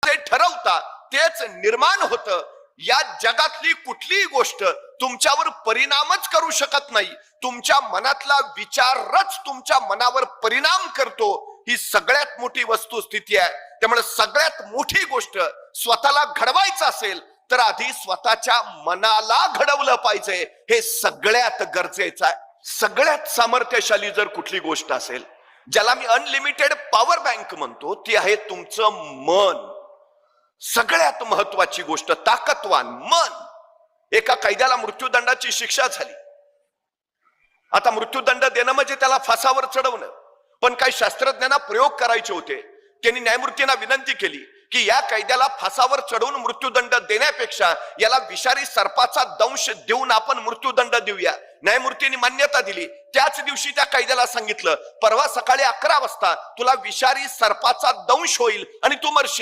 ते ठरवता तेच निर्माण होतं. या जगातली कुठलीही गोष्ट तुमच्यावर परिणामच करू शकत नाही. तुमच्या मनातला विचारच तुमच्या मनावर परिणाम करतो. ही सगळ्यात मोठी वस्तुस्थिती आहे. त्यामुळे सगळ्यात मोठी गोष्ट स्वतःला घडवायचं असेल तर आधी स्वतःच्या मनाला घडवलं पाहिजे. हे सगळ्यात गरजेचं आहे. सगळ्यात सामर्थ्यशाली जर कुठली गोष्ट असेल, ज्याला मी अनलिमिटेड पॉवर बँक म्हणतो, ती आहे तुमचं मन. सगळ्यात महत्वाची गोष्ट, ताकदवान मन. एका कैद्याला मृत्यूदंडाची शिक्षा झाली. आता मृत्यूदंड देणं म्हणजे त्याला फासावर चढवणं. पण काही शास्त्रज्ञांना प्रयोग करायचे होते. त्यांनी न्यायमूर्तींना विनंती केली की या कैद्याला फासावर चढवून मृत्यूदंड देण्यापेक्षा याला विषारी सर्पाचा दंश देऊन आपण मृत्यूदंड देऊया. न्यायमूर्तींनी मान्यता दिली. त्याच दिवशी त्या कैद्याला सांगितलं, परवा सकाळी 11 वाजता तुला विषारी सर्पाचा दंश होईल आणि तू मरशील.